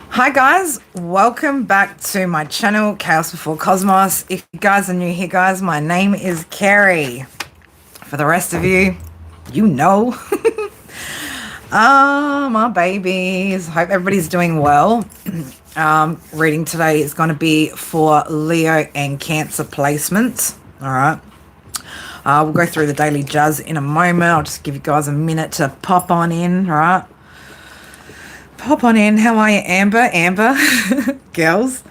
Hi guys, welcome back to my channel, Chaos Before Cosmos. If you guys are new here, guys, my name is Carrie. For the rest of you, you know. My babies. Hope everybody's doing well. Reading today is going to be for Leo and Cancer placements. All right. We'll go through the daily jazz in a moment. I'll just give you guys a minute to pop on in. All right. Pop on in. How are you, Amber? Amber, girls.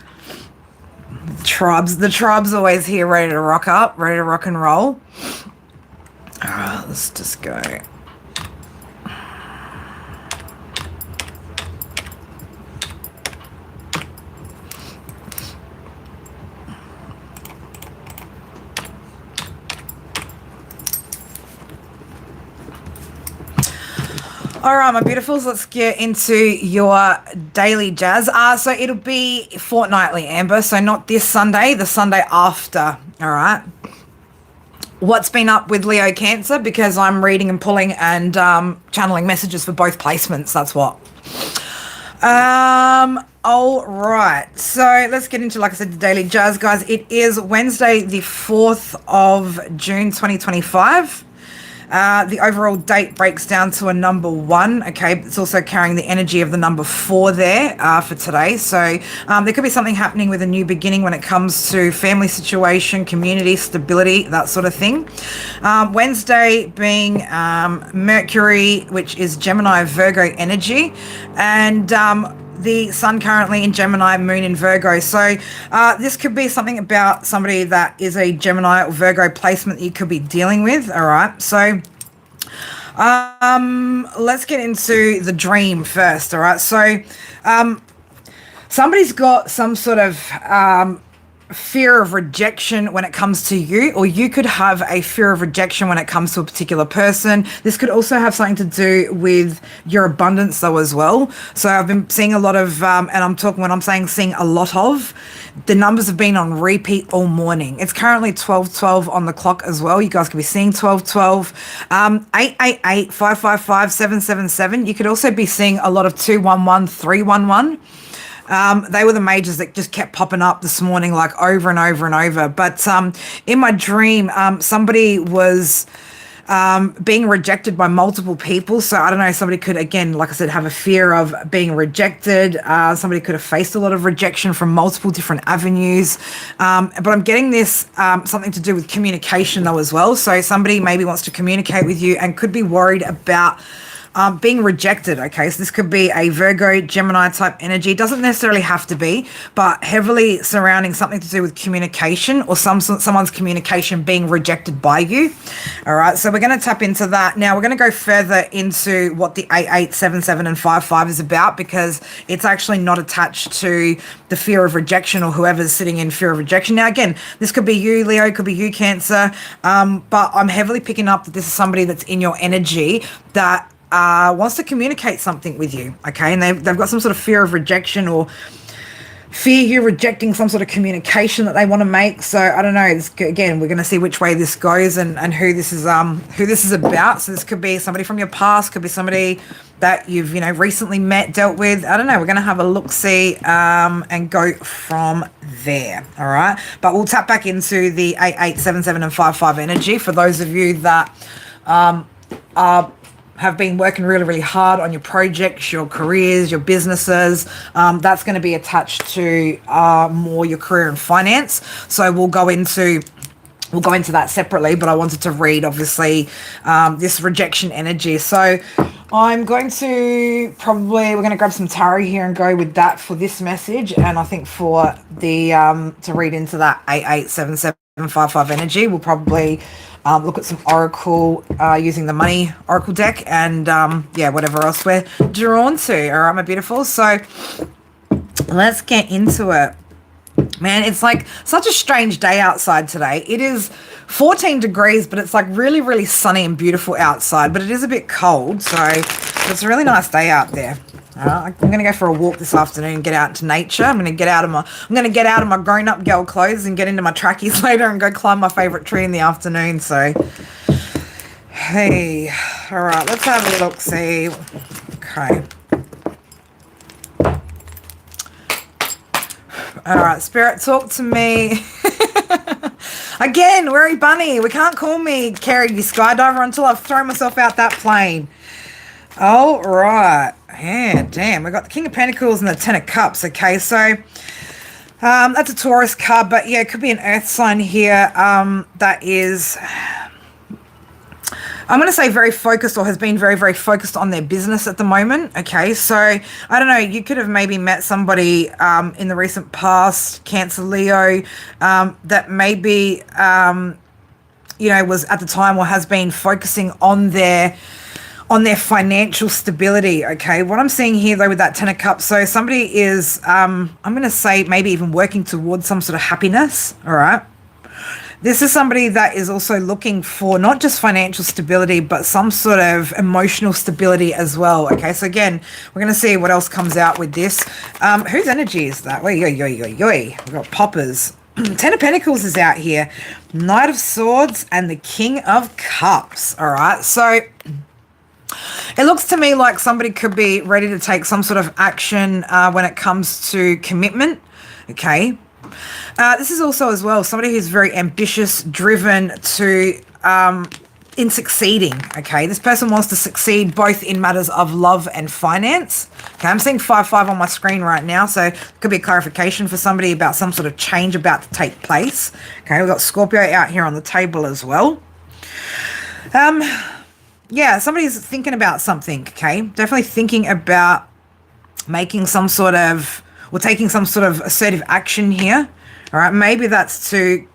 The tribe's always here, ready to rock up, ready to rock and roll. All right, let's just go. All right, my beautifuls, let's get into your daily jazz. So it'll be fortnightly, Amber. So not this Sunday, the Sunday after. All right. What's been up with Leo Cancer? Because I'm reading and pulling and channeling messages for both placements. That's what. All right. So let's get into, like I said, the daily jazz, guys. It is Wednesday, the 4th of June, 2025. The overall date breaks down to a number 1. Okay, it's also carrying the energy of the number 4 there for today. So there could be something happening with a new beginning when it comes to family situation, community stability, that sort of thing. Wednesday being Mercury, which is Gemini Virgo energy, and the sun currently in Gemini, moon in Virgo. So this could be something about somebody that is a Gemini or Virgo placement that you could be dealing with. All right. So let's get into the dream first. All right. So somebody's got some sort of fear of rejection when it comes to you, or you could have a fear of rejection when it comes to a particular person. This could also have something to do with your abundance though as well. So I've been seeing a lot of and I'm talking, when I'm saying seeing a lot of, the numbers have been on repeat all morning. It's currently 1212 on the clock as well. You guys could be seeing 1212, 888, 555, 777. You could also be seeing a lot of 211, 311. They were the majors that just kept popping up this morning, like over and over and over. But in my dream, somebody was being rejected by multiple people. So I don't know, somebody could, again, like I said, have a fear of being rejected. Somebody could have faced a lot of rejection from multiple different avenues. But I'm getting this something to do with communication though as well. So somebody maybe wants to communicate with you and could be worried about being rejected. Okay, so this could be a Virgo, Gemini type energy. Doesn't necessarily have to be, but heavily surrounding something to do with communication or someone's communication being rejected by you. All right, so we're going to tap into that. Now we're going to go further into what the 8877 and 55 is about, because it's actually not attached to the fear of rejection or whoever's sitting in fear of rejection. Now again, this could be you, Leo, could be you, Cancer, but I'm heavily picking up that this is somebody that's in your energy that wants to communicate something with you, okay? And they've got some sort of fear of rejection or fear you rejecting some sort of communication that they want to make. So I don't know. Again, we're going to see which way this goes and who this is about. So this could be somebody from your past, could be somebody that you've recently met, dealt with. I don't know. We're going to have a look, see, and go from there. All right. But we'll tap back into the 8877 and 55 energy for those of you that have been working really, really hard on your projects, your careers, your businesses. That's going to be attached to more your career and finance. So we'll go into that separately, but I wanted to read, obviously, this rejection energy. So I'm going to we're going to grab some tarot here and go with that for this message. And I think for the, to read into that 887755 energy, we'll probably look at some oracle using the money oracle deck and whatever else we're drawn to. All right, my beautiful. So let's get into it. Man, it's like such a strange day outside today. It is 14 degrees, but it's like really, really sunny and beautiful outside, but it is a bit cold. So it's a really nice day out there. I'm going to go for a walk this afternoon and get out into nature. I'm going to get out of my grown-up girl clothes and get into my trackies later and go climb my favorite tree in the afternoon. So, hey, All right, let's have a look, see. Okay. All right, Spirit, talk to me. Again, Weary Bunny, we can't call me Carrie Skydiver until I've thrown myself out that plane. All right. Yeah, damn. We got the King of Pentacles and the Ten of Cups. Okay, so that's a Taurus card, but yeah, it could be an Earth sign here that is, I'm going to say very focused or has been very, very focused on their business at the moment. Okay, so I don't know, you could have maybe met somebody in the recent past, Cancer, Leo, that maybe, you know, was at the time or has been focusing on their financial stability. Okay, what I'm seeing here though with that Ten of Cups, so somebody is, I'm going to say maybe even working towards some sort of happiness. All right. This is somebody that is also looking for not just financial stability, but some sort of emotional stability as well. Okay, so again, we're going to see what else comes out with this. Whose energy is that? We've got poppers. Ten of Pentacles is out here. Knight of Swords and the King of Cups. All right, so it looks to me like somebody could be ready to take some sort of action when it comes to commitment. Okay. This is also as well somebody who's very ambitious, driven to in succeeding. Okay, this person wants to succeed both in matters of love and finance. Okay, I'm seeing 5-5 on my screen right now, so it could be a clarification for somebody about some sort of change about to take place. Okay, we've got Scorpio out here on the table as well. Yeah, somebody's thinking about something. Okay, definitely thinking about making some sort of, or taking some sort of assertive action here. All right, maybe that's to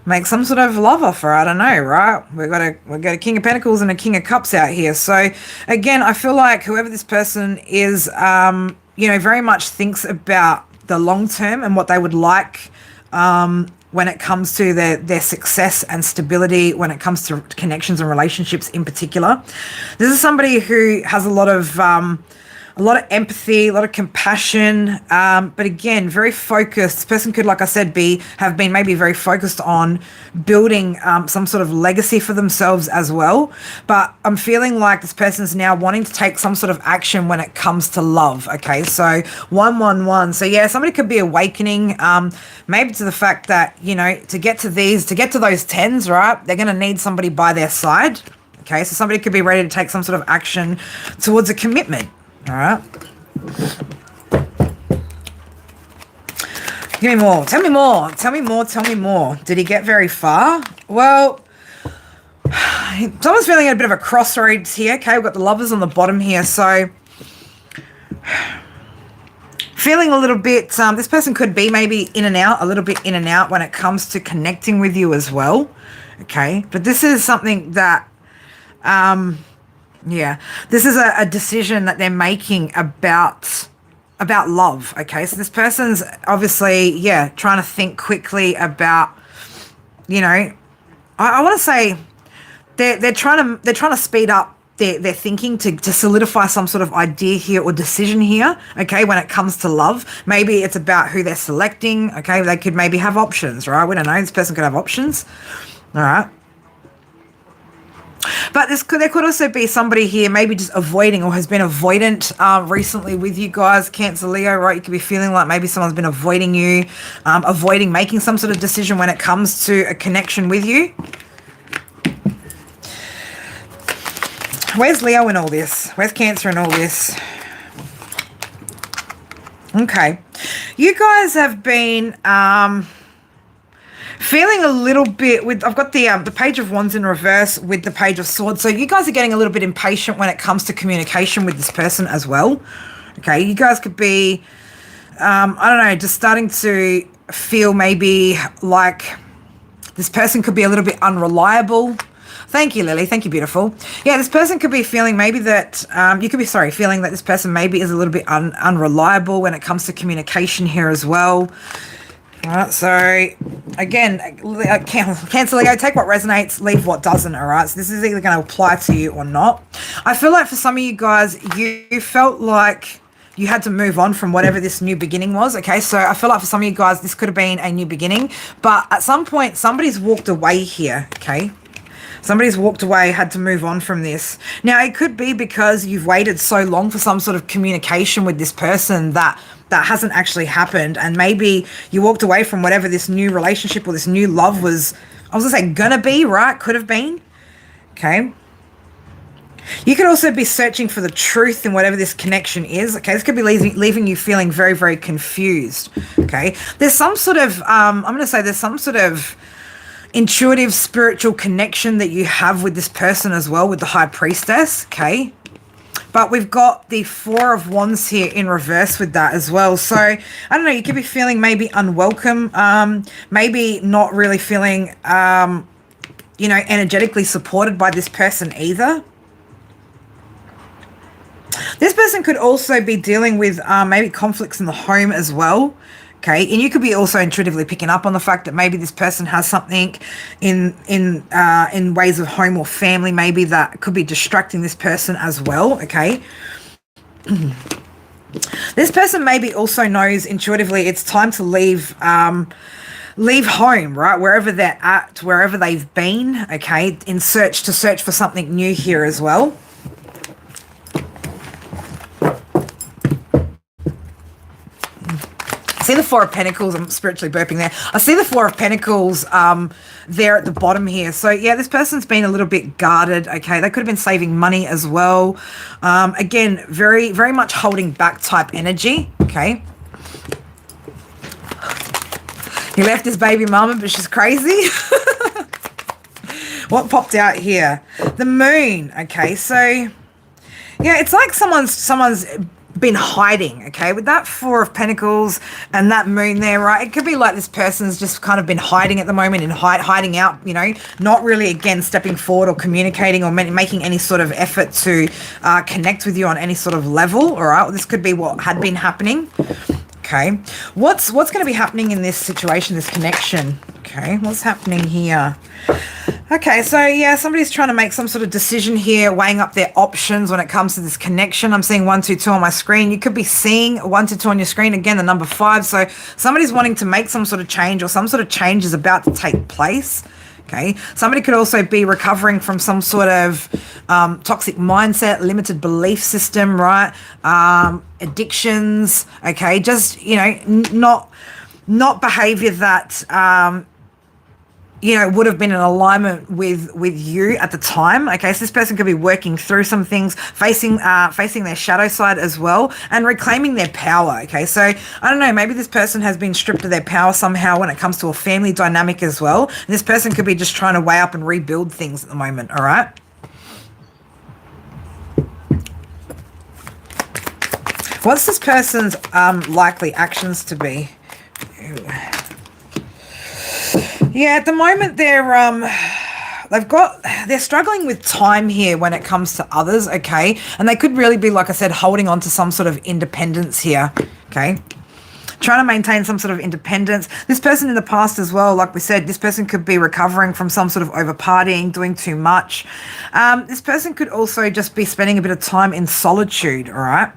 make some sort of love offer. I don't know, right? We've got a King of Pentacles and a King of Cups out here. So again, I feel like whoever this person is, you know, very much thinks about the long term and what they would like when it comes to their success and stability, when it comes to connections and relationships in particular. This is somebody who has a lot of empathy, a lot of compassion, but again, very focused. This person could, like I said, have been maybe very focused on building some sort of legacy for themselves as well. But I'm feeling like this person's now wanting to take some sort of action when it comes to love. Okay, so 111. So yeah, somebody could be awakening, maybe to the fact that, you know, to get to those tens, right? They're going to need somebody by their side. Okay, so somebody could be ready to take some sort of action towards a commitment. All right. Give me more. Tell me more. Tell me more. Tell me more. Did he get very far? Well, someone's feeling at a bit of a crossroads here. Okay, we've got the Lovers on the bottom here. So feeling a little bit, this person could be maybe in and out, a little bit in and out when it comes to connecting with you as well. Okay, but this is something that, yeah, this is a decision that they're making about love. Okay, so this person's obviously, yeah, trying to think quickly about, you know, I want to say they're trying to speed up their thinking to solidify some sort of idea here or decision here. Okay, when it comes to love, maybe it's about who they're selecting. Okay, they could maybe have options, right? We don't know. This person could have options. All right. But there could also be somebody here maybe just avoiding or has been avoidant recently with you guys, Cancer, Leo, right? You could be feeling like maybe someone's been avoiding you, avoiding making some sort of decision when it comes to a connection with you. Where's Leo in all this? Where's Cancer in all this? Okay. You guys have been feeling a little bit with, I've got the Page of Wands in reverse with the Page of Swords. So you guys are getting a little bit impatient when it comes to communication with this person as well. Okay, you guys could be, I don't know, just starting to feel maybe like this person could be a little bit unreliable. Thank you, Lily. Thank you, beautiful. Yeah, this person could be feeling maybe that, you could be, feeling that this person maybe is a little bit unreliable when it comes to communication here as well. All right, so again, Cancer, Leo, take what resonates, leave what doesn't, all right? So this is either going to apply to you or not. I feel like for some of you guys, you felt like you had to move on from whatever this new beginning was, okay? So I feel like for some of you guys, this could have been a new beginning, but at some point, somebody's walked away here, okay? Somebody's walked away, had to move on from this. Now, it could be because you've waited so long for some sort of communication with this person that hasn't actually happened. And maybe you walked away from whatever this new relationship or this new love was, I was going to say gonna be, right? Could have been. Okay. You could also be searching for the truth in whatever this connection is. Okay, this could be leaving you feeling very, very confused. Okay, there's some sort of, I'm going to say there's some sort of intuitive spiritual connection that you have with this person as well, with the High Priestess. Okay, but we've got the Four of Wands here in reverse with that as well. So I don't know, you could be feeling maybe unwelcome, maybe not really feeling, you know, energetically supported by this person either. This person could also be dealing with maybe conflicts in the home as well. Okay, and you could be also intuitively picking up on the fact that maybe this person has something in ways of home or family, maybe that could be distracting this person as well. Okay, this person maybe also knows intuitively it's time to leave home, right? Wherever they're at, wherever they've been. Okay, in search for something new here as well. I see the Four of Pentacles. I'm spiritually burping there. I see the Four of Pentacles there at the bottom here. So, yeah, this person's been a little bit guarded, okay? They could have been saving money as well. Again, very, very much holding back type energy, okay? He left his baby mama, but she's crazy. What popped out here? The moon, okay? So, yeah, it's like someone's been hiding, okay, with that Four of Pentacles and that moon there, right? It could be like this person's just kind of been hiding at the moment and hiding out, you know, not really, again, stepping forward or communicating or making any sort of effort to connect with you on any sort of level, all right? Well, this could be what had been happening. Okay, what's going to be happening in this situation, this connection? Okay, what's happening here? Okay, so yeah, somebody's trying to make some sort of decision here, weighing up their options when it comes to this connection. I'm seeing 122 on my screen. You could be seeing 122 on your screen, again, the number 5. So somebody's wanting to make some sort of change, or some sort of change is about to take place. Okay, somebody could also be recovering from some sort of toxic mindset, limited belief system, right? Addictions, okay, just, you know, not behavior that you know, would have been in alignment with you at the time. Okay, so this person could be working through some things, facing their shadow side as well, and reclaiming their power. Okay, so I don't know, maybe this person has been stripped of their power somehow when it comes to a family dynamic as well. And this person could be just trying to weigh up and rebuild things at the moment. All right. What's this person's likely actions to be? Yeah, at the moment they're struggling with time here when it comes to others, okay? And they could really be, like I said, holding on to some sort of independence here, okay? Trying to maintain some sort of independence. This person in the past as well, like we said, this person could be recovering from some sort of over partying, doing too much. This person could also just be spending a bit of time in solitude, all right?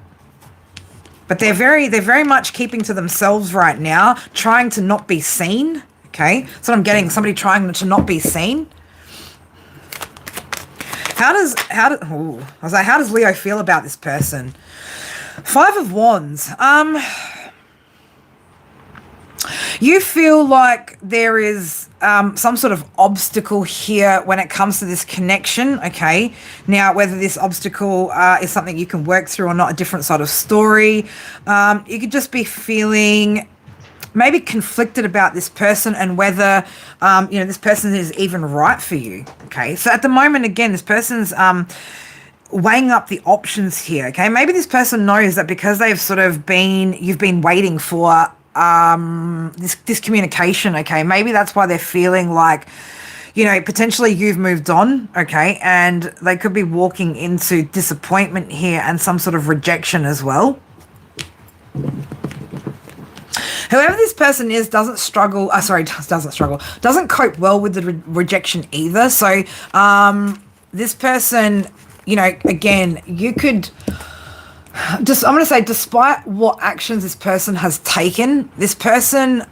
But they're very much keeping to themselves right now, trying to not be seen. Okay, that's what I'm getting. Somebody trying to not be seen. How does Leo feel about this person? 5 of Wands. You feel like there is some sort of obstacle here when it comes to this connection, okay? Now, whether this obstacle is something you can work through or not, a different sort of story. You could just be feeling maybe conflicted about this person and whether, you know, this person is even right for you, okay? So at the moment, again, this person's weighing up the options here, okay? Maybe this person knows that because they've sort of you've been waiting for this communication, okay? Maybe that's why they're feeling like, you know, potentially you've moved on, okay? And they could be walking into disappointment here and some sort of rejection as well. Whoever this person is doesn't cope well with the rejection either. So this person, you know, again, you could I'm going to say, despite what actions this person has taken, this person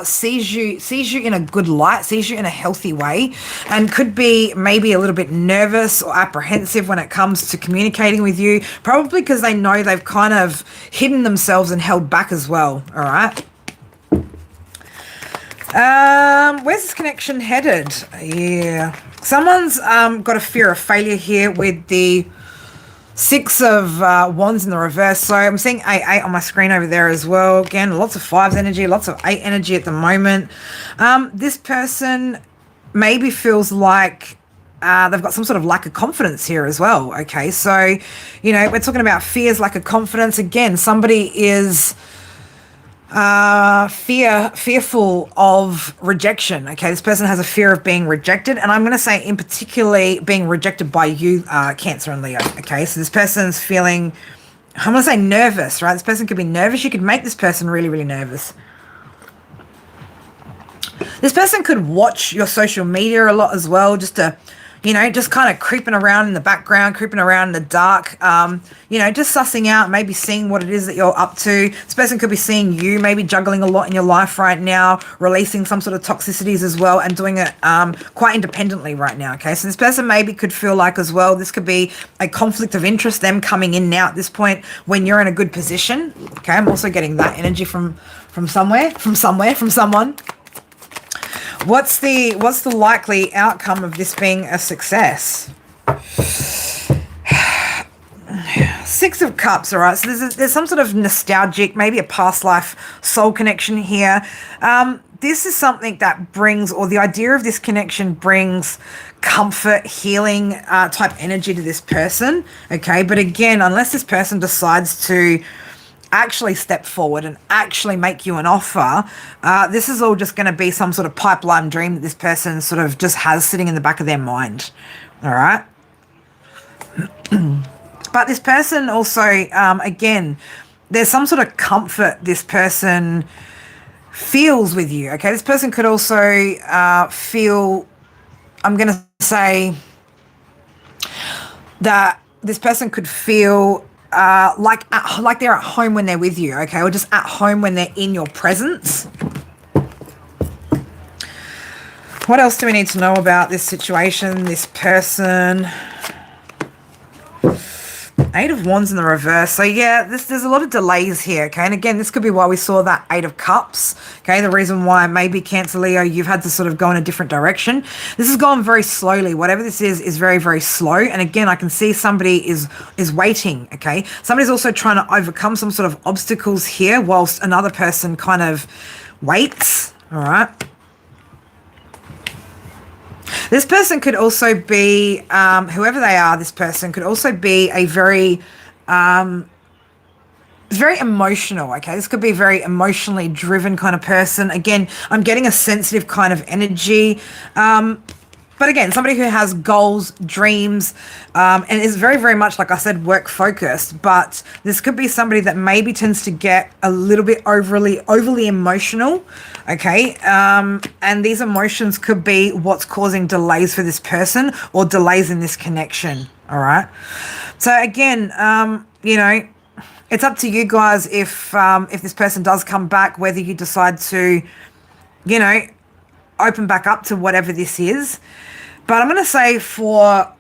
sees you in a good light, sees you in a healthy way, and could be maybe a little bit nervous or apprehensive when it comes to communicating with you, probably because they know they've kind of hidden themselves and held back as well. All right. Where's this connection headed? Yeah, someone's got a fear of failure here with the Six of Wands in the reverse. So I'm seeing 8 on my screen over there as well. Again, lots of 5s energy, lots of 8 energy at the moment. This person maybe feels like they've got some sort of lack of confidence here as well. Okay, so, you know, we're talking about fears, lack of confidence. Again, somebody is fearful of rejection. Okay, this person has a fear of being rejected, and I'm going to say in particularly being rejected by you, Cancer and Leo. Okay, so this person's feeling, I'm going to say nervous, right? This person could be nervous. You could make this person really, really nervous. This person could watch your social media a lot as well, just to, you know, just kind of creeping around in the background, creeping around in the dark, you know, just sussing out, maybe seeing what it is that you're up to. This person could be seeing you, maybe juggling a lot in your life right now, releasing some sort of toxicities as well, and doing it quite independently right now, okay? So this person maybe could feel like as well, this could be a conflict of interest, them coming in now at this point when you're in a good position, okay? I'm also getting that energy from someone. What's the likely outcome of this being a success? Six of Cups, all right. So there's some sort of nostalgic, maybe a past life soul connection here. This is something that brings, or the idea of this connection brings comfort, healing type energy to this person, okay? But again, unless this person decides to actually step forward and actually make you an offer, this is all just going to be some sort of pipeline dream that this person sort of just has sitting in the back of their mind. All right. But this person also, again, there's some sort of comfort this person feels with you. Okay. This person could also feel, I'm going to say that this person could feel like they're at home when they're with you, okay, or just at home when they're in your presence. What else do we need to know about this situation, this person? 8 of Wands in the reverse. So yeah, there's a lot of delays here, okay? And again, this could be why we saw that 8 of Cups, okay? The reason why maybe Cancer, Leo, you've had to sort of go in a different direction. This has gone very slowly. Whatever this is very, very slow. And again, I can see somebody is waiting, okay? Somebody's also trying to overcome some sort of obstacles here whilst another person kind of waits, all right? This person could also be, whoever they are, this person could also be a very emotional, okay? This could be a very emotionally driven kind of person. Again, I'm getting a sensitive kind of energy. But again, somebody who has goals, dreams, and is very, very much, like I said, work focused. But this could be somebody that maybe tends to get a little bit overly emotional, okay? And these emotions could be what's causing delays for this person or delays in this connection, all right? So again, you know, it's up to you guys if this person does come back, whether you decide to, you know, open back up to whatever this is. But I'm going to say for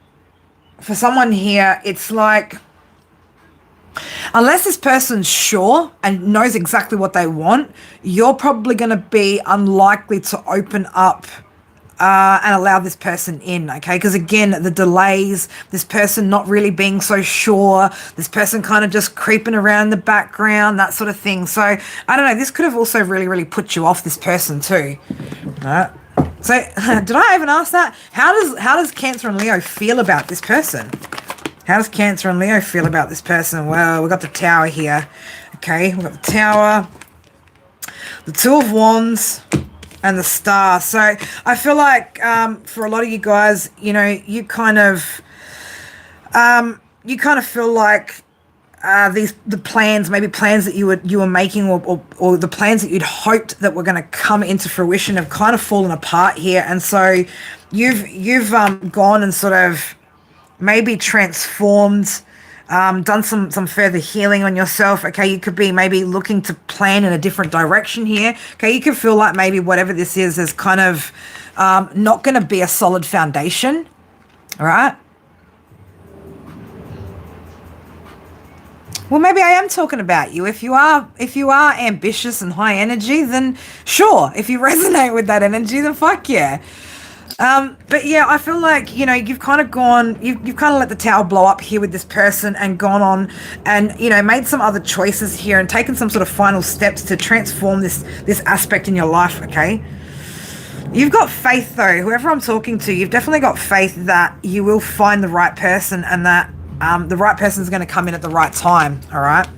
someone here, it's like, unless this person's sure and knows exactly what they want, you're probably going to be unlikely to open up and allow this person in, okay? Because again, the delays, this person not really being so sure, this person kind of just creeping around the background, that sort of thing. So I don't know, this could have also really, really put you off this person too. All right. So did I even ask that? How does Cancer and Leo feel about this person? How does Cancer and Leo feel about this person? Well, we've got the Tower here. Okay, we've got the Tower, the Two of Wands, and the Star. So I feel like for a lot of you guys, you know, you kind of feel like the plans, maybe plans that you were making, or the plans that you'd hoped that were going to come into fruition have kind of fallen apart here, and so you've gone and sort of maybe transformed done some further healing on yourself. Okay, you could be maybe looking to plan in a different direction here. Okay, you could feel like maybe whatever this is kind of not going to be a solid foundation. All right. Well, maybe I am talking about you. If you are ambitious and high energy, then sure. If you resonate with that energy, then fuck yeah. But yeah, I feel like, you've kind of you've kind of let the towel blow up here with this person and gone on and, made some other choices here and taken some sort of final steps to transform this aspect in your life, okay? You've got faith though. Whoever I'm talking to, you've definitely got faith that you will find the right person and that the right person is going to come in at the right time, all right?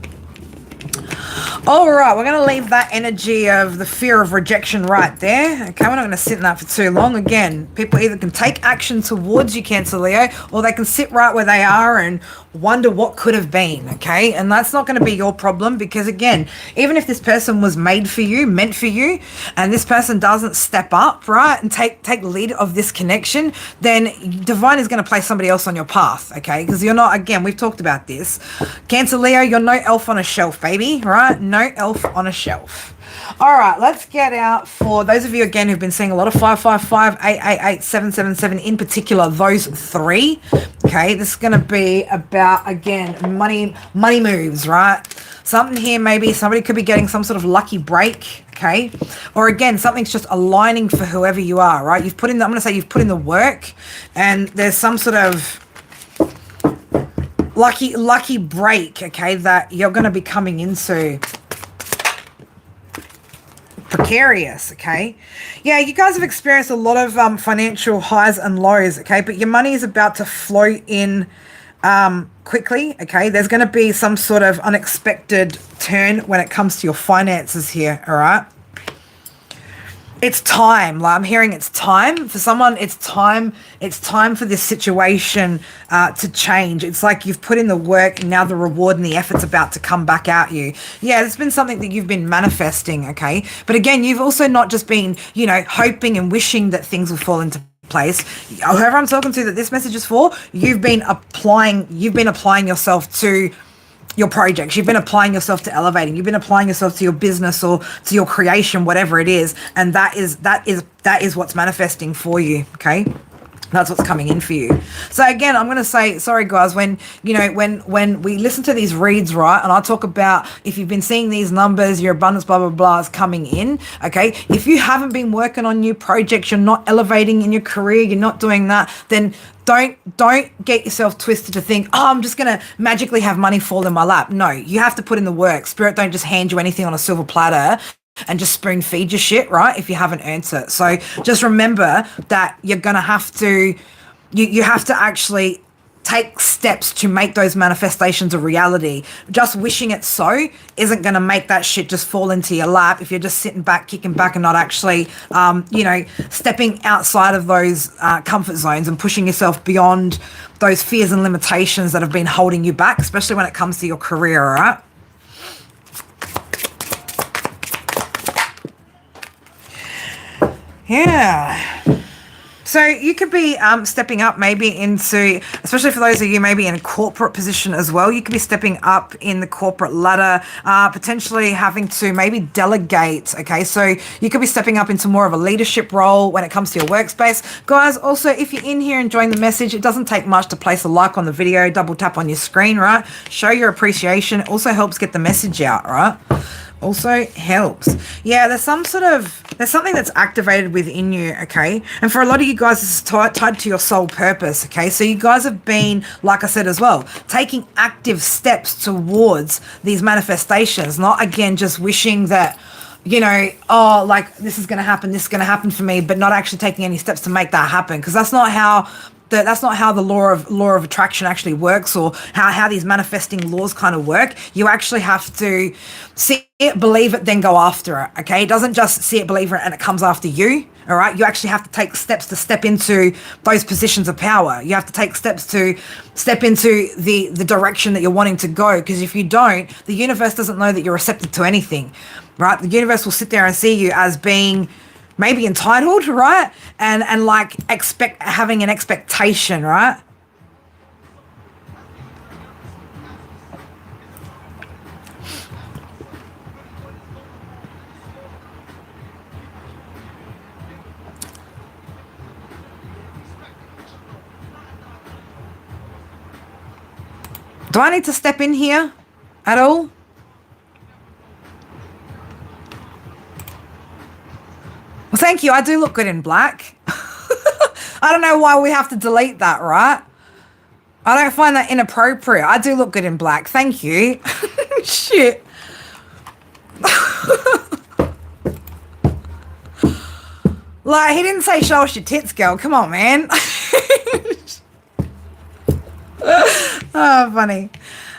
All right, we're going to leave that energy of the fear of rejection right there. Okay, we're not going to sit in that for too long. Again, people either can take action towards you, Cancer Leo, or they can sit right where they are and wonder what could have been, okay? And that's not going to be your problem because, again, even if this person was made for you, meant for you, and this person doesn't step up, right, and take lead of this connection, then Divine is going to place somebody else on your path, okay? Because you're not, again, we've talked about this. Cancer Leo, you're no elf on a shelf, baby, right? No elf on a shelf. All right, let's get out for those of you, again, who've been seeing a lot of 555, 888, 777, in particular, those three. Okay, this is going to be about, again, money moves, right? Something here, maybe somebody could be getting some sort of lucky break, okay? Or again, something's just aligning for whoever you are, right? You've put in, I'm going to say you've put in the work and there's some sort of lucky break, okay, that you're going to be coming into. Precarious, okay? Yeah, you guys have experienced a lot of financial highs and lows, okay? But your money is about to flow in quickly, okay? There's going to be some sort of unexpected turn when it comes to your finances here, all right? It's time. Like, I'm hearing it's time for someone. It's time for this situation to change. It's like you've put in the work and now the reward and the effort's about to come back at you. Yeah, it's been something that you've been manifesting, okay? But again, you've also not just been, hoping and wishing that things will fall into place. Whoever I'm talking to that this message is for, you've been applying yourself to your projects. You've been applying yourself to elevating. You've been applying yourself to your business or to your creation, whatever it is. And that is what's manifesting for you. Okay. That's what's coming in for you. So again, I'm going to say, sorry guys, when we listen to these reads, right, and I talk about if you've been seeing these numbers, your abundance, blah, blah, blah is coming in, okay? If you haven't been working on new projects, you're not elevating in your career, you're not doing that, then don't get yourself twisted to think, oh, I'm just going to magically have money fall in my lap. No, you have to put in the work. Spirit don't just hand you anything on a silver platter and just spoon feed your shit, right, if you haven't earned it. So just remember that you're going to have to, you have to actually take steps to make those manifestations a reality. Just wishing it so isn't going to make that shit just fall into your lap if you're just sitting back, kicking back and not actually, stepping outside of those comfort zones and pushing yourself beyond those fears and limitations that have been holding you back, especially when it comes to your career, all right? Yeah. So you could be stepping up maybe into, especially for those of you maybe in a corporate position as well, you could be stepping up in the corporate ladder, potentially having to maybe delegate, okay? So you could be stepping up into more of a leadership role when it comes to your workspace. Guys, also, if you're in here enjoying the message, it doesn't take much to place a like on the video, double tap on your screen, right? Show your appreciation. It also helps get the message out, right? Also helps. Yeah, there's something that's activated within you, okay? And for a lot of you guys, this is tied to your soul purpose, okay? So you guys have been, like I said as well, taking active steps towards these manifestations, not again just wishing that, oh, like this is going to happen for me, but not actually taking any steps to make that happen, because that's not how the law of attraction actually works, or how these manifesting laws kind of work. You actually have to see it, believe it, then go after it, okay? It doesn't just see it, believe it, and it comes after you, all right? You actually have to take steps to step into those positions of power. You have to take steps to step into the direction that you're wanting to go, because if you don't, the universe doesn't know that you're receptive to anything, right? The universe will sit there and see you as being maybe entitled, right? And like having an expectation, right? Do I need to step in here at all? Well, thank you. I do look good in black. I don't know why we have to delete that, right? I don't find that inappropriate. I do look good in black. Thank you. Shit. Like, he didn't say show us your tits, girl. Come on, man. Oh, funny.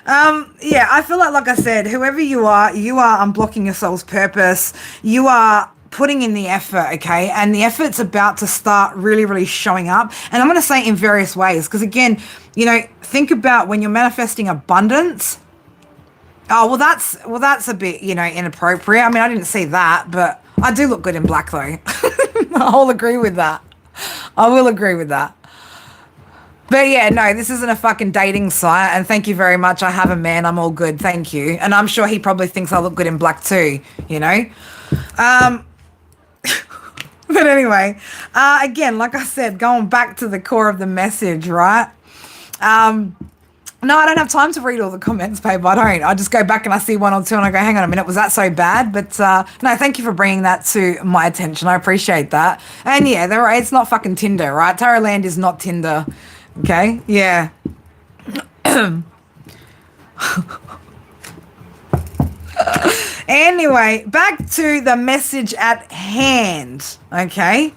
Yeah, I feel like I said, whoever you are unblocking your soul's purpose. You are putting in the effort, okay? And the effort's about to start really, really showing up. And I'm going to say in various ways, because again, you know, think about when you're manifesting abundance. Oh, well, that's a bit, you know, inappropriate. I mean, I didn't see that, but I do look good in black, though. I'll agree with that. I will agree with that. But yeah, no, this isn't a fucking dating site. And thank you very much. I have a man. I'm all good. Thank you. And I'm sure he probably thinks I look good in black too, you know? But anyway, again, like I said, going back to the core of the message, right? No, I don't have time to read all the comments, babe. I don't. I just go back and I see one or two and I go, hang on a minute, was that so bad? But no, thank you for bringing that to my attention. I appreciate that. And yeah, it's not fucking Tinder, right? Tarot Land is not Tinder. Okay? Yeah. Anyway, back to the message at hand. Okay?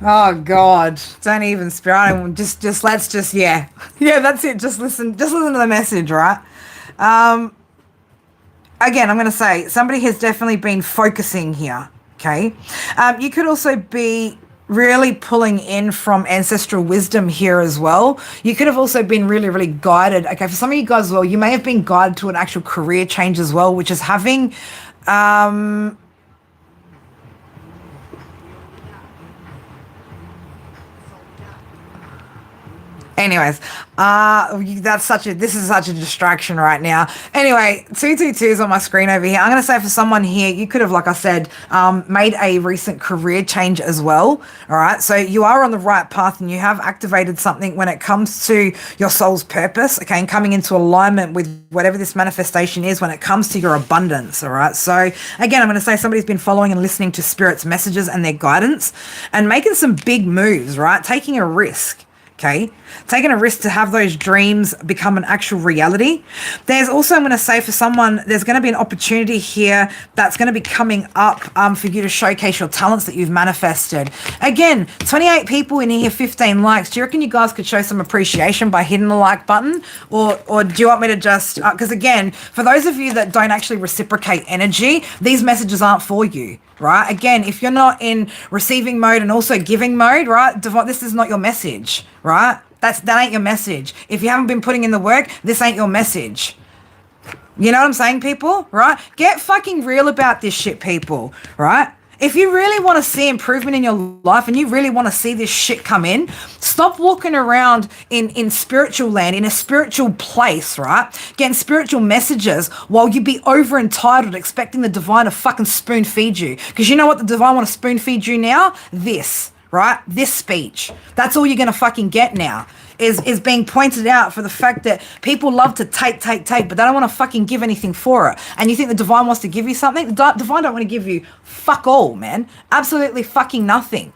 Oh God, don't even spirit. Just let's just yeah, that's it. Just listen to the message, right? Again, I'm going to say somebody has definitely been focusing here. Okay, you could also be really pulling in from ancestral wisdom here as well. You could have also been really, really guided. Okay, for some of you guys as well, you may have been guided to an actual career change as well, which is having anyways, this is such a distraction right now. Anyway, 222 is on my screen over here. I'm going to say for someone here, you could have, like I said, made a recent career change as well. All right. So you are on the right path and you have activated something when it comes to your soul's purpose. Okay. And coming into alignment with whatever this manifestation is when it comes to your abundance. All right. So again, I'm going to say somebody's been following and listening to spirit's messages and their guidance and making some big moves, right? Taking a risk. Okay, taking a risk to have those dreams become an actual reality. There's also, I'm going to say for someone, there's going to be an opportunity here that's going to be coming up for you to showcase your talents that you've manifested. Again, 28 people in here, 15 likes. Do you reckon you guys could show some appreciation by hitting the like button? Or do you want me to just, because again, for those of you that don't actually reciprocate energy, these messages aren't for you. Right? Again, if you're not in receiving mode and also giving mode, right? This is not your message, right? That ain't your message. If you haven't been putting in the work, this ain't your message. You know what I'm saying, people? Right? Get fucking real about this shit, people. Right? If you really want to see improvement in your life and you really want to see this shit come in, stop walking around in spiritual land, in a spiritual place, right? Getting spiritual messages while you be over entitled, expecting the divine to fucking spoon feed you. Because you know what the divine want to spoon feed you now? This, right? This speech. That's all you're going to fucking get now. Is being pointed out for the fact that people love to take, but they don't want to fucking give anything for it. And you think the divine wants to give you something? The divine don't want to give you fuck all, man. Absolutely fucking nothing.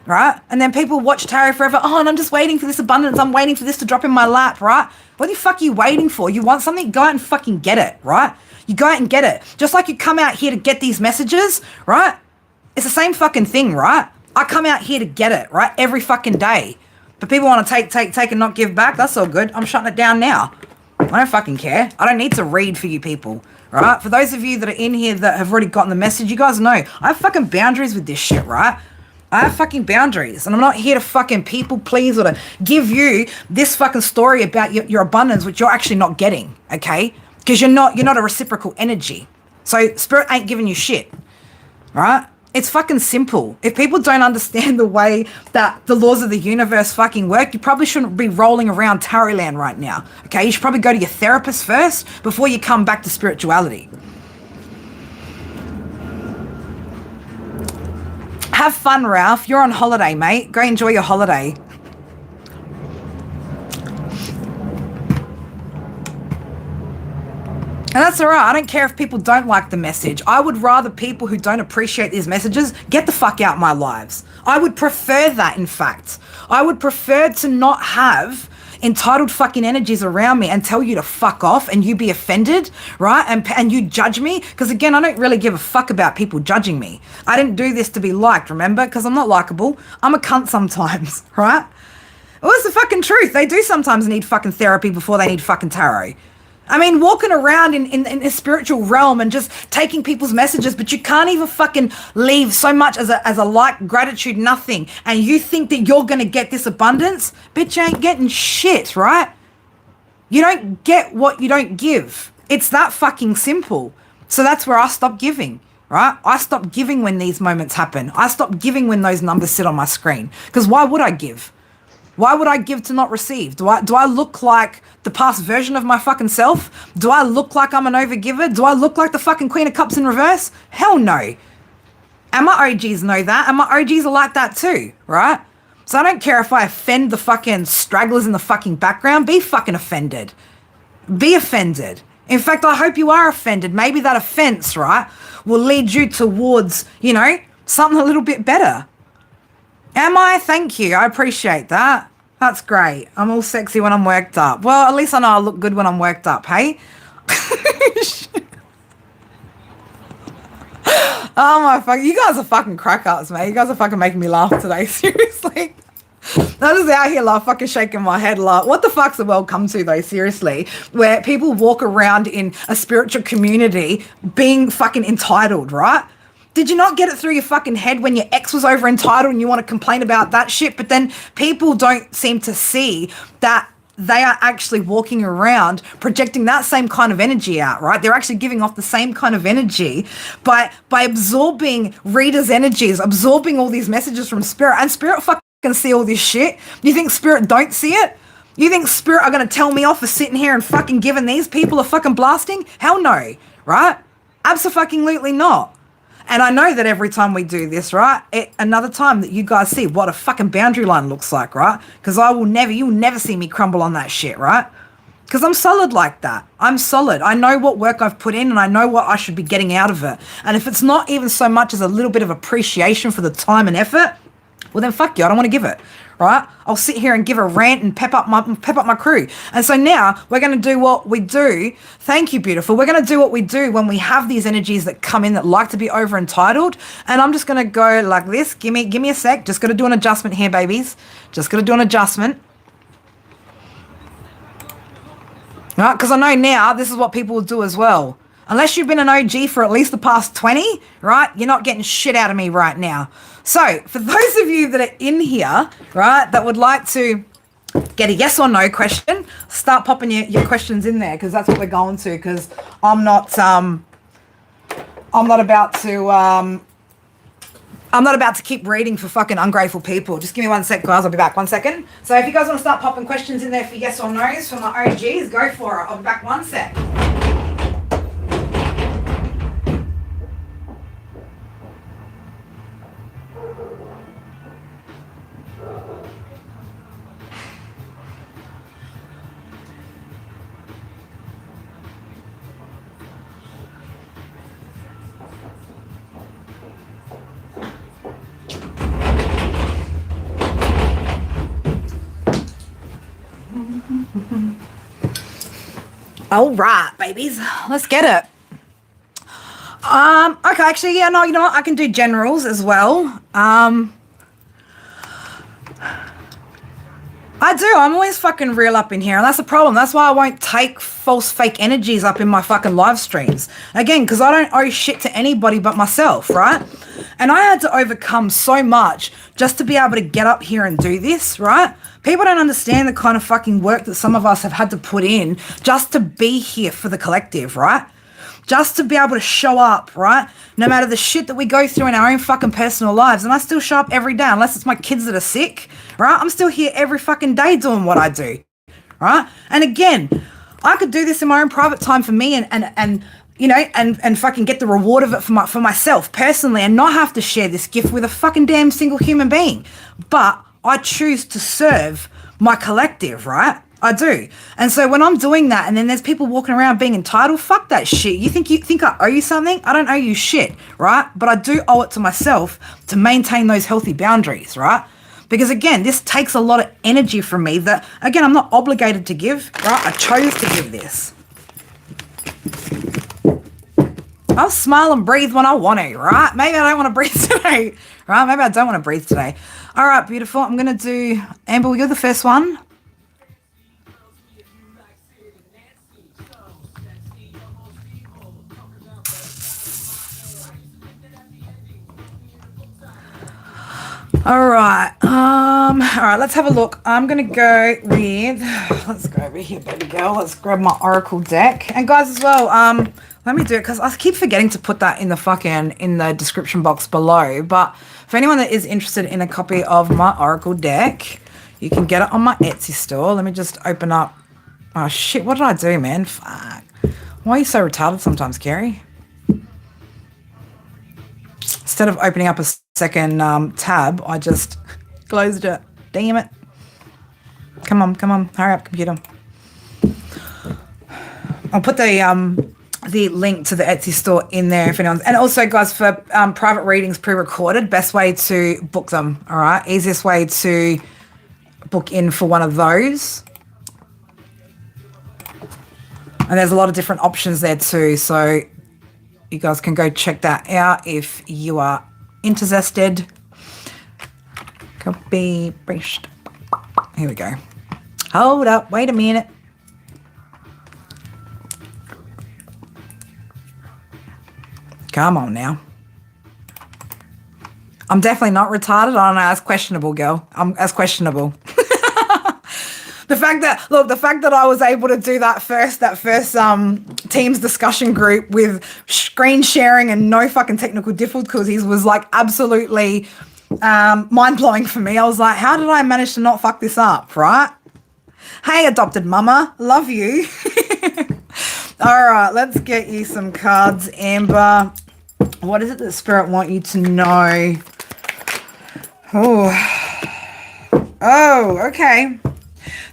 Right? And then people watch tarot forever. Oh, and I'm just waiting for this abundance. I'm waiting for this to drop in my lap, right? What the fuck are you waiting for? You want something? Go out and fucking get it, right? You go out and get it. Just like you come out here to get these messages, right? It's the same fucking thing, right? I come out here to get it, right? Every fucking day. But people want to take and not give back. That's all good. I'm shutting it down now. I don't fucking care. I don't need to read for you people, right? For those of you that are in here that have already gotten the message, you guys know I have fucking boundaries with this shit, right? I have fucking boundaries. And I'm not here to fucking people please or to give you this fucking story about your abundance, which you're actually not getting, okay? Because you're not a reciprocal energy. So spirit ain't giving you shit, right? It's fucking simple. If people don't understand the way that the laws of the universe fucking work, you probably shouldn't be rolling around tarot land right now. Okay, you should probably go to your therapist first before you come back to spirituality. Have fun, Ralph. You're on holiday, mate. Go enjoy your holiday. And that's all right. I don't care if people don't like the message. I would rather people who don't appreciate these messages get the fuck out of my lives. I would prefer that, in fact. I would prefer to not have entitled fucking energies around me and tell you to fuck off and you be offended, right? And you judge me. Because again, I don't really give a fuck about people judging me. I didn't do this to be liked, remember? Because I'm not likable. I'm a cunt sometimes, right? Well, it's the fucking truth. They do sometimes need fucking therapy before they need fucking tarot. I mean, walking around in a spiritual realm and just taking people's messages, but you can't even fucking leave so much as a like, gratitude, nothing. And you think that you're going to get this abundance? Bitch, you ain't getting shit, right? You don't get what you don't give. It's that fucking simple. So that's where I stop giving, right? I stop giving when these moments happen. I stop giving when those numbers sit on my screen. Because why would I give? Why would I give to not receive? Do I look like the past version of my fucking self? Do I look like I'm an overgiver? Do I look like the fucking Queen of Cups in reverse? Hell no. And my OGs know that, and my OGs are like that too, right? So I don't care if I offend the fucking stragglers in the fucking background. Be fucking offended. Be offended. In fact, I hope you are offended. Maybe that offense, right, will lead you towards, you know, something a little bit better. Am I? Thank you. I appreciate that. That's great. I'm all sexy when I'm worked up. Well, at least I know I look good when I'm worked up, hey? Oh my fuck. You guys are fucking crack ups, mate. You guys are fucking making me laugh today. Seriously. I'm just out here like fucking shaking my head like, what the fuck's the world come to though, seriously? Where people walk around in a spiritual community being fucking entitled, right? Did you not get it through your fucking head when your ex was over entitled and you want to complain about that shit? But then people don't seem to see that they are actually walking around projecting that same kind of energy out, right? They're actually giving off the same kind of energy by absorbing readers' energies, absorbing all these messages from spirit. And spirit fucking see all this shit. You think spirit don't see it? You think spirit are going to tell me off for sitting here and fucking giving these people a fucking blasting? Hell no, right? Abso-fucking-lutely not. And I know that every time we do this, right, another time that you guys see what a fucking boundary line looks like, right? Because you'll never see me crumble on that shit, right? Because I'm solid like that. I'm solid. I know what work I've put in and I know what I should be getting out of it. And if it's not even so much as a little bit of appreciation for the time and effort, well then fuck you, I don't want to give it, right? I'll sit here and give a rant and pep up my crew. And so now we're going to do what we do. Thank you, beautiful. We're going to do what we do when we have these energies that come in that like to be over entitled. And I'm just going to go like this. Give me a sec. Just got to do an adjustment here, babies. Just got to do an adjustment. Right? Because I know now this is what people will do as well. Unless you've been an OG for at least the past 20, right? You're not getting shit out of me right now. So for those of you that are in here, right, that would like to get a yes or no question, start popping your questions in there because that's what we're going to. Because I'm not about to keep reading for fucking ungrateful people. Just give me 1 sec, guys. I'll be back. 1 second. So if you guys want to start popping questions in there for yes or no's for my OGs, go for it. I'll be back 1 sec. All right, babies, let's get it. Okay, actually, yeah, no, you know what? I can do generals as well. I do. I'm always fucking real up in here, and that's the problem. That's why I won't take false fake energies up in my fucking live streams. Again, because I don't owe shit to anybody but myself, right? And I had to overcome so much just to be able to get up here and do this, right? People don't understand the kind of fucking work that some of us have had to put in just to be here for the collective, right? Just to be able to show up, right? No matter the shit that we go through in our own fucking personal lives. And I still show up every day, unless it's my kids that are sick, right? I'm still here every fucking day doing what I do, right? And again, I could do this in my own private time for me and you know, and fucking get the reward of it for myself personally and not have to share this gift with a fucking damn single human being. But I choose to serve my collective, right? I do. And so when I'm doing that and then there's people walking around being entitled, fuck that shit. You think I owe you something? I don't owe you shit, right? But I do owe it to myself to maintain those healthy boundaries, right? Because again, this takes a lot of energy from me that, again, I'm not obligated to give, right? I chose to give this. I'll smile and breathe when I want to, right? Maybe I don't want to breathe today, right? Maybe I don't want to breathe today. All right, beautiful. I'm going to do, Amber, you're the first one. All right. All right, let's have a look. I'm going to go with, let's go over here, baby girl. Let's grab my Oracle deck. And guys as well, let me do it because I keep forgetting to put that in the description box below. But for anyone that is interested in a copy of my Oracle deck, you can get it on my Etsy store. Let me just open up. Oh, shit. What did I do, man? Fuck. Why are you so retarded sometimes, Carrie? Instead of opening up a second tab, I just closed it. Damn it. Come on. Hurry up, computer. I'll put the link to the Etsy store in there if anyone's... And also, guys, for private readings pre-recorded, best way to book them, all right? Easiest way to book in for one of those. And there's a lot of different options there too, so you guys can go check that out if you are interested. Copy, paste. Here we go. Hold up, wait a minute. Come on now. I'm definitely not retarded. I don't know, that's questionable, girl. That's questionable. The fact that I was able to do that first Teams discussion group with screen sharing and no fucking technical difficulties was like absolutely mind-blowing for me. I was like, how did I manage to not fuck this up, right? Hey, adopted mama, love you. All right, let's get you some cards, Amber. What is it that Spirit want you to know? Oh, okay.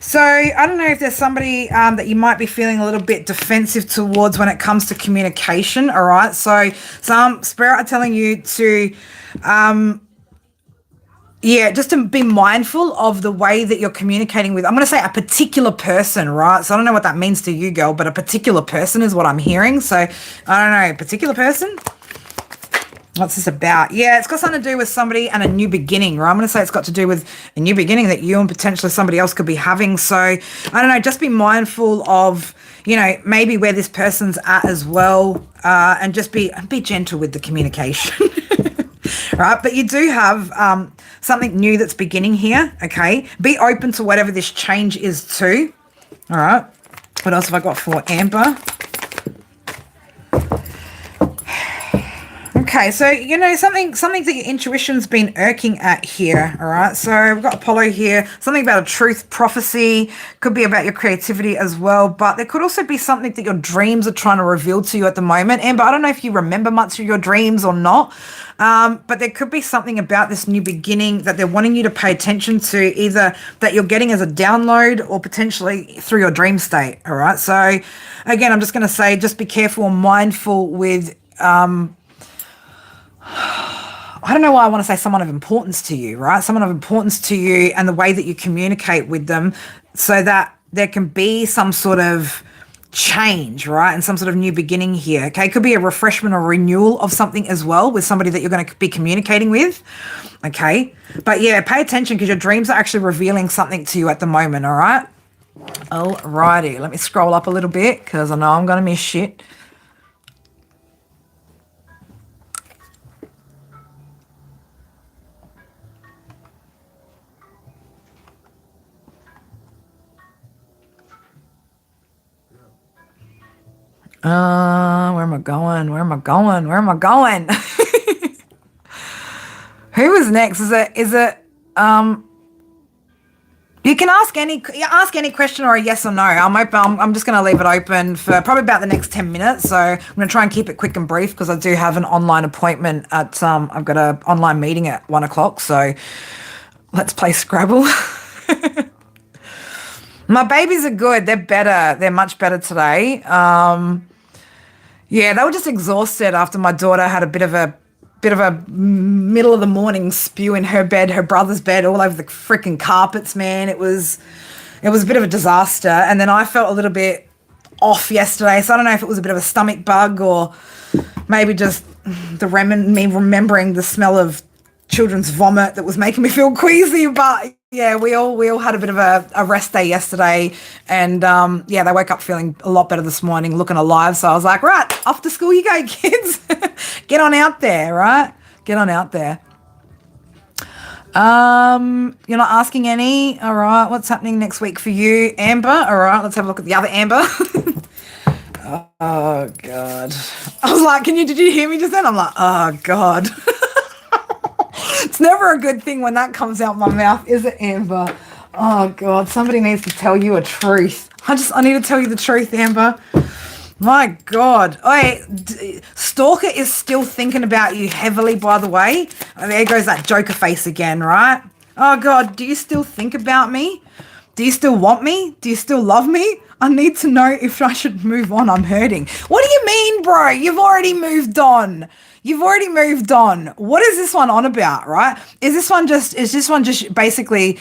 So I don't know if there's somebody that you might be feeling a little bit defensive towards when it comes to communication, all right? So some Spirit are telling you to, just to be mindful of the way that you're communicating with, I'm going to say a particular person, right? So I don't know what that means to you, girl, but a particular person is what I'm hearing. So I don't know, a particular person? What's this about? Yeah, it's got something to do with somebody and a new beginning, right? I'm going to say it's got to do with a new beginning that you and potentially somebody else could be having. So, I don't know, just be mindful of, maybe where this person's at as well, and just be gentle with the communication, right? But you do have something new that's beginning here, okay? Be open to whatever this change is too, all right? What else have I got for Amber? Okay, so, something that your intuition's been irking at here, all right? So we've got Apollo here, something about a truth prophecy, could be about your creativity as well, but there could also be something that your dreams are trying to reveal to you at the moment. Amber, I don't know if you remember much of your dreams or not, but there could be something about this new beginning that they're wanting you to pay attention to, either that you're getting as a download or potentially through your dream state, all right? So, again, I'm just going to say just be careful and mindful with... I don't know why I want to say someone of importance to you, right? Someone of importance to you and the way that you communicate with them so that there can be some sort of change, right? And some sort of new beginning here, okay? It could be a refreshment or renewal of something as well with somebody that you're going to be communicating with, okay? But yeah, pay attention because your dreams are actually revealing something to you at the moment, all right? Alrighty, let me scroll up a little bit because I know I'm going to miss shit. Where am I going? Who is next? Is it, you can ask any question or a yes or no. I'm just going to leave it open for probably about the next 10 minutes. So I'm going to try and keep it quick and brief because I do have an online appointment at, I've got an online meeting at 1:00. So let's play Scrabble. My babies are good. They're better. They're much better today. Yeah, they were just exhausted after my daughter had a bit of a middle of the morning spew in her bed, her brother's bed, all over the freaking carpets, man. It was a bit of a disaster. And then I felt a little bit off yesterday. So I don't know if it was a bit of a stomach bug or maybe just me remembering the smell of children's vomit that was making me feel queasy. But yeah, we all had a bit of a rest day yesterday, and yeah, they woke up feeling a lot better this morning, looking alive. So I was like, right, off to school you go, kids. Get on out there, right? Get on out there. You're not asking any. All right, what's happening next week for you, Amber? All right, let's have a look at the other Amber. Oh God. I was like, did you hear me just then? I'm like, oh God. It's never a good thing when that comes out my mouth, is it, Amber? Oh God, somebody needs to tell you a truth. I need to tell you the truth, Amber. My God. Wait, Stalker is still thinking about you heavily, by the way. Oh, there goes that Joker face again, right? Oh God, do you still think about me? Do you still want me? Do you still love me? I need to know if I should move on. I'm hurting. What do you mean, bro? You've already moved on. You've already moved on. What is this one on about, right? Is this one just basically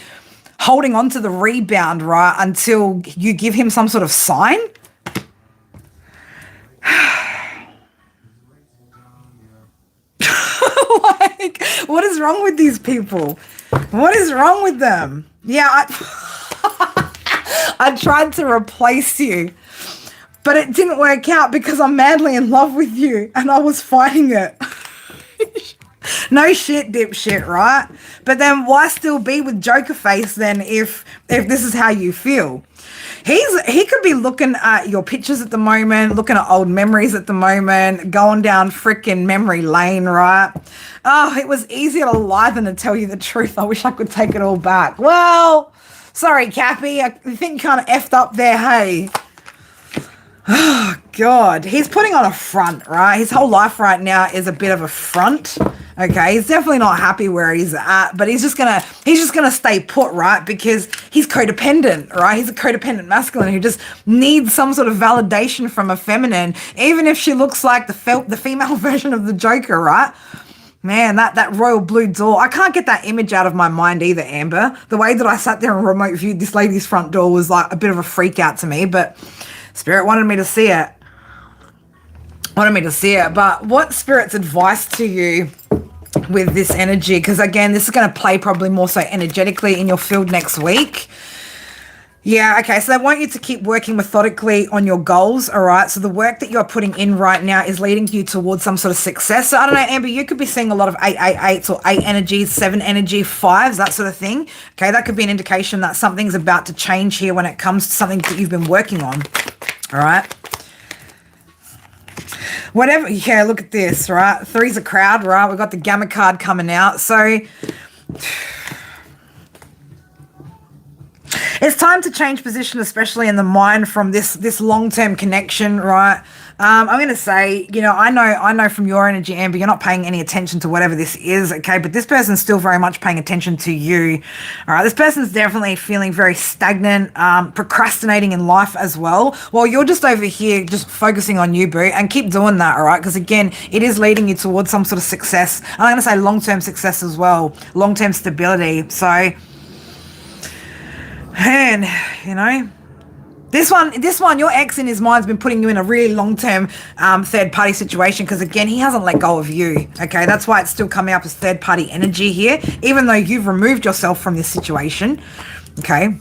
holding on to the rebound, right, until you give him some sort of sign? Like, what is wrong with these people? What is wrong with them? Yeah, I tried to replace you, but it didn't work out because I'm madly in love with you and I was fighting it. No shit, dipshit, right? But then why still be with Joker Face then if this is how you feel? He could be looking at your pictures at the moment, looking at old memories at the moment, going down frickin' memory lane, right? Oh, it was easier to lie than to tell you the truth. I wish I could take it all back. Well, sorry, Cappy. I think you kind of effed up there, hey? Oh, God. He's putting on a front, right? His whole life right now is a bit of a front. Okay, he's definitely not happy where he's at, but he's just gonna stay put, right? Because he's codependent, right? He's a codependent masculine who just needs some sort of validation from a feminine, even if she looks like the female version of the Joker, right? Man, that royal blue door, I can't get that image out of my mind either, Amber. The way that I sat there and remote viewed this lady's front door was like a bit of a freak out to me, but Spirit wanted me to see it. But what Spirit's advice to you with this energy? Because again, this is going to play probably more so energetically in your field next week. Yeah, okay, so they want you to keep working methodically on your goals, all right? So the work that you're putting in right now is leading you towards some sort of success. So I don't know, Amber, you could be seeing a lot of 888s or 8 energies, 7 energy, 5s, that sort of thing. Okay, that could be an indication that something's about to change here when it comes to something that you've been working on, all right? Whatever, yeah, look at this, right? 3's a crowd, right? We've got the Gamma card coming out. So it's time to change position, especially in the mind from this long-term connection, right? I'm going to say, I know from your energy, Amber, you're not paying any attention to whatever this is, okay? But this person's still very much paying attention to you, all right? This person's definitely feeling very stagnant, procrastinating in life as well, while you're just over here just focusing on you, boo, and keep doing that, all right? Because, again, it is leading you towards some sort of success. I'm going to say long-term success as well, long-term stability. So, man, this one, your ex in his mind's been putting you in a really long-term third-party situation because, again, he hasn't let go of you, okay? That's why it's still coming up as third-party energy here, even though you've removed yourself from this situation, okay?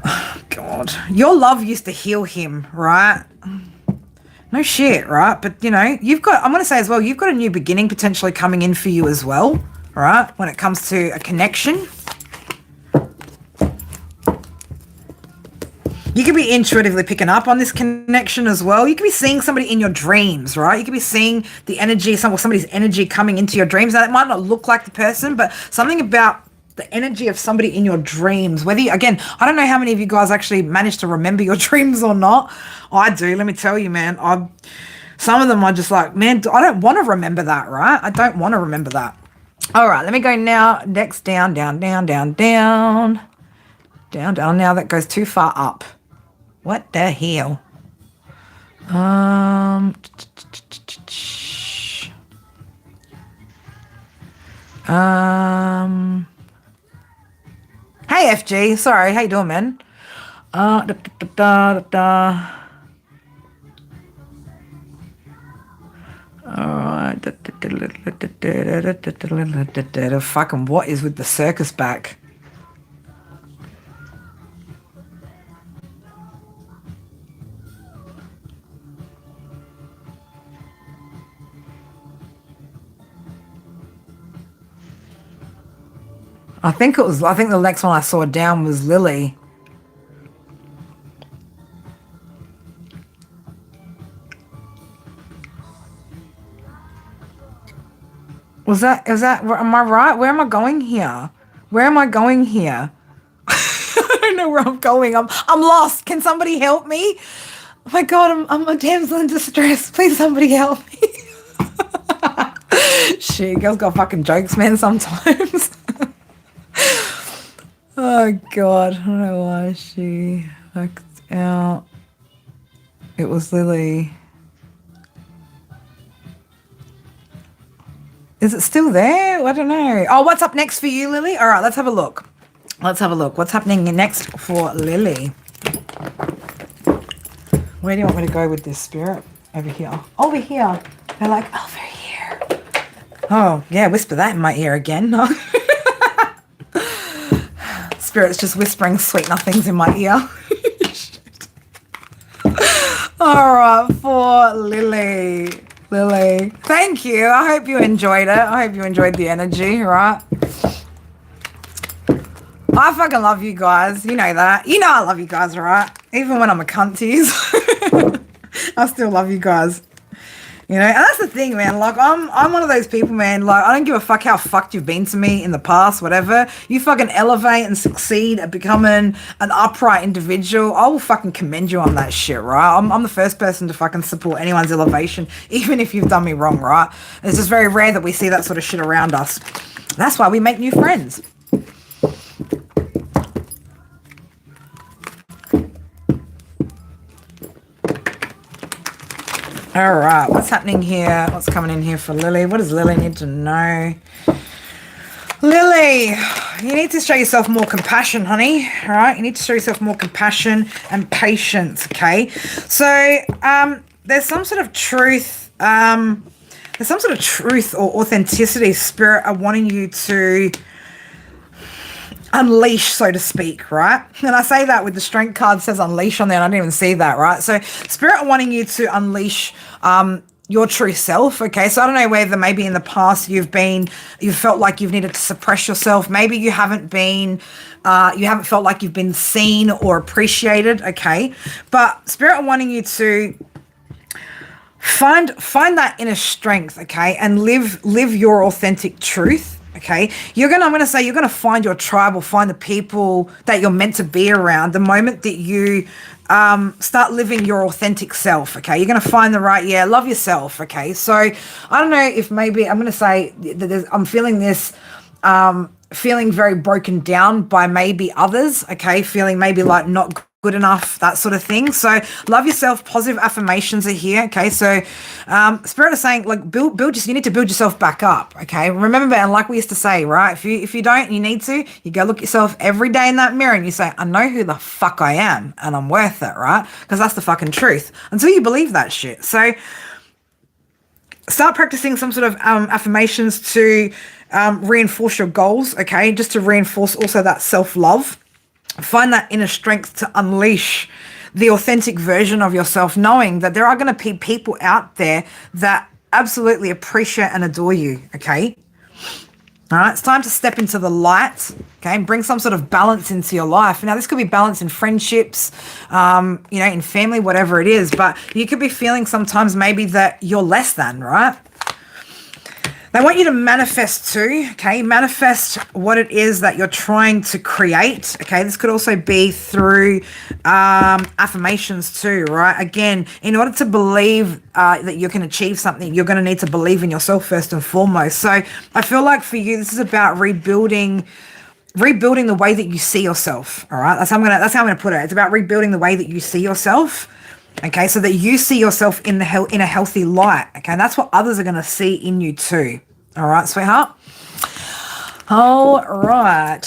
Oh, God. Your love used to heal him, right? No shit, right? But, I'm going to say as well, you've got a new beginning potentially coming in for you as well, right? When it comes to a connection. You could be intuitively picking up on this connection as well. You could be seeing somebody in your dreams, right? You could be seeing the energy, somebody's energy coming into your dreams. Now, it might not look like the person, but something about the energy of somebody in your dreams. Again, I don't know how many of you guys actually manage to remember your dreams or not. I do, let me tell you, man. Some of them are just like, man, I don't want to remember that, right? I don't want to remember that. All right, let me go now. Next, down. Down, down. Now that goes too far up. What the hell? Hey FG, sorry, how you doing, man? Alright. Fucking what is with the circus back? I think the next one I saw down was Lily. Is that, am I right? Where am I going here? Where am I going here? I don't know where I'm going. I'm lost. Can somebody help me? Oh my God, I'm a damsel in distress. Please somebody help me. Shit, girls got fucking jokes, man, sometimes. Oh God, I don't know why she fucked out. It was Lily. Is it still there? I don't know. Oh, what's up next for you, Lily? All right, let's have a look. Let's have a look. What's happening next for Lily? Where do you want me to go with this, Spirit? Over here. Over here. They're like, over here. Oh, yeah, whisper that in my ear again. Spirit's just whispering sweet nothings in my ear. All right, for Lily. Lily, thank you. I hope you enjoyed it. I hope you enjoyed the energy, right? I fucking love you guys. You know that. You know I love you guys, right? Even when I'm a cunt to you. I still love you guys. You know, and that's the thing, man. Like, I'm one of those people, man. Like, I don't give a fuck how fucked you've been to me in the past, whatever. You fucking elevate and succeed at becoming an upright individual. I will fucking commend you on that shit, right? I'm the first person to fucking support anyone's elevation, even if you've done me wrong, right? It's just very rare that we see that sort of shit around us. That's why we make new friends. All right, what's happening here? What's coming in here for Lily? What does Lily need to know? Lily, you need to show yourself more compassion, honey. All right, you need to show yourself more compassion and patience, okay? So there's some sort of truth, or authenticity, Spirit are wanting you to unleash, so to speak, right? And I say that with the strength card says unleash on there, and I didn't even see that, right? So Spirit are wanting you to unleash your true self, okay? So I don't know whether maybe in the past you've felt like you've needed to suppress yourself. Maybe you haven't felt like you've been seen or appreciated, okay? But Spirit are wanting you to find that inner strength, okay? And live your authentic truth. Okay, I'm going to say you're going to find your tribe or find the people that you're meant to be around the moment that you start living your authentic self. Okay, you're going to find the right, love yourself. Okay, so I don't know if maybe I'm going to say that I'm feeling this, feeling very broken down by maybe others. Okay, feeling maybe like not good enough, that sort of thing. So love yourself. Positive affirmations are here. Okay, so Spirit is saying like you need to build yourself back up. Okay, remember, and like we used to say, right, if you don't, you need to, you go look yourself every day in that mirror and you say, I know who the fuck I am and I'm worth it, right? Because that's the fucking truth until you believe that shit. So start practicing some sort of affirmations to reinforce your goals. Okay, just to reinforce also that self-love. Find that inner strength to unleash the authentic version of yourself, knowing that there are going to be people out there that absolutely appreciate and adore you, okay? All right, it's time to step into the light, okay, and bring some sort of balance into your life. Now, this could be balance in friendships, in family, whatever it is, but you could be feeling sometimes maybe that you're less than, right? They want you to manifest too, okay? Manifest what it is that you're trying to create, okay? This could also be through affirmations too, right? Again, in order to believe that you can achieve something, you're going to need to believe in yourself first and foremost. So I feel like for you, this is about rebuilding rebuilding the way that you see yourself. All right, that's how I'm gonna put it. It's about rebuilding the way that you see yourself. Okay, so that you see yourself in in a healthy light. Okay, and that's what others are gonna see in you too. All right, sweetheart. All right,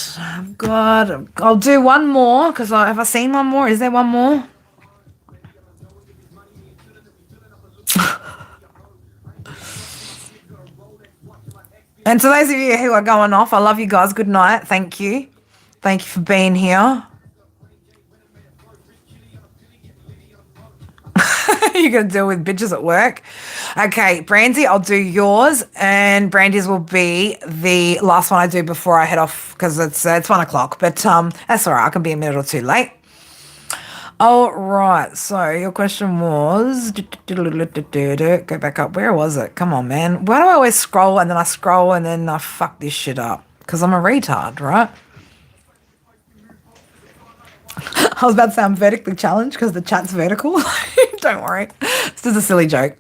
I'll do one more because have I seen one more? Is there one more? And to those of you who are going off, I love you guys. Good night. Thank you. Thank you for being here. You're going to deal with bitches at work. Okay, Brandy, I'll do yours. And Brandy's will be the last one I do before I head off because it's 1 o'clock. But that's all right. I can be a minute or two late. All right. So your question was... Go back up. Where was it? Come on, man. Why do I always scroll and then I fuck this shit up? Because I'm a retard, right? I was about to say I'm vertically challenged because the chat's vertical. Don't worry. It's just a silly joke.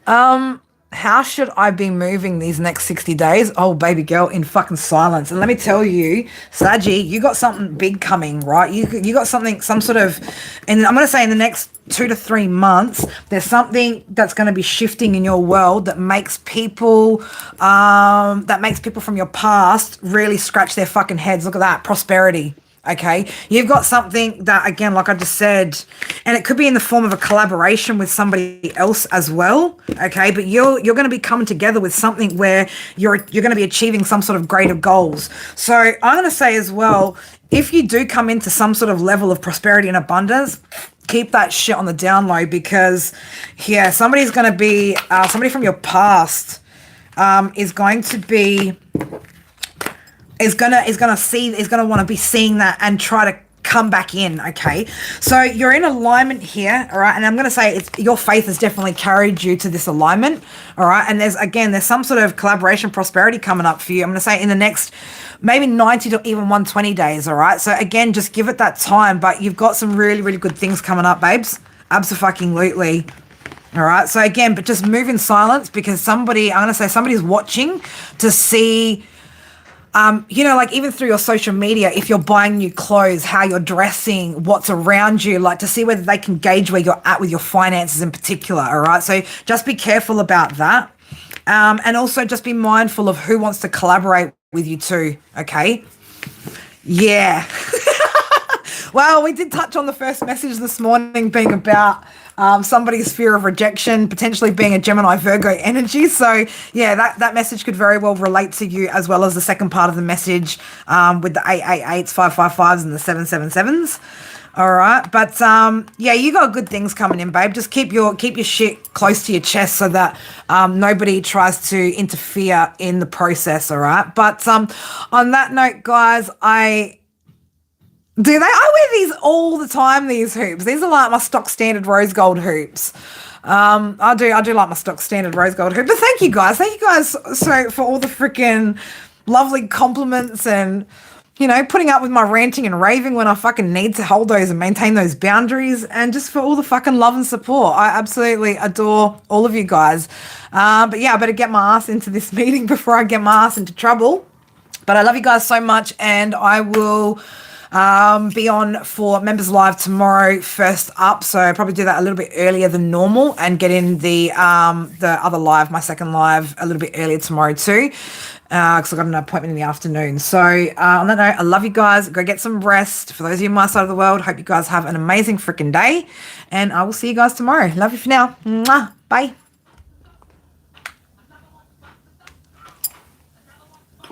How should I be moving these next 60 days? Oh, baby girl, in fucking silence. And let me tell you, Saji, you got something big coming, right? You got something, some sort of, and I'm going to say in the next 2 to 3 months, there's something that's going to be shifting in your world that makes people from your past really scratch their fucking heads. Look at that, prosperity. Okay, you've got something that, again, like I just said, and it could be in the form of a collaboration with somebody else as well. Okay, but you're going to be coming together with something where you're going to be achieving some sort of greater goals. So I'm going to say as well, if you do come into some sort of level of prosperity and abundance, keep that shit on the down low because, yeah, somebody's going to be somebody from your past is going to be. Is gonna want to be seeing that and try to come back in. Okay, so you're in alignment here, all right, and I'm gonna say your faith has definitely carried you to this alignment, all right, and there's some sort of collaboration prosperity coming up for you. I'm gonna say in the next maybe 90 to even 120 days, all right. So again, just give it that time, but you've got some really, really good things coming up, babes. Abso-fucking-lutely. All right, so again, but just move in silence because I'm gonna say somebody's watching to see. Like even through your social media, if you're buying new clothes, how you're dressing, what's around you, like to see whether they can gauge where you're at with your finances in particular, all right? So just be careful about that. And also just be mindful of who wants to collaborate with you too, okay? Yeah. Well, we did touch on the first message this morning being about somebody's fear of rejection, potentially being a Gemini Virgo energy. So yeah, that message could very well relate to you as well as the second part of the message with the 888s, 555s and the 777s. All right. But yeah, you got good things coming in, babe. Just keep your shit close to your chest so that nobody tries to interfere in the process. All right. But on that note, guys, I wear these all the time, these hoops. These are like my stock standard rose gold hoops. I do like my stock standard rose gold hoop. But thank you guys so for all the freaking lovely compliments and, putting up with my ranting and raving when I fucking need to hold those and maintain those boundaries, and just for all the fucking love and support. I absolutely adore all of you guys. But yeah, I better get my ass into this meeting before I get my ass into trouble. But I love you guys so much, and I will be on for Members Live tomorrow first up, so I'll probably do that a little bit earlier than normal and get in the other live, my second live, a little bit earlier tomorrow too, because I've got an appointment in the afternoon. So on that note, I love you guys. Go get some rest. For those of you on my side of the world, hope you guys have an amazing freaking day, and I will see you guys tomorrow. Love you for now. Mwah. Bye.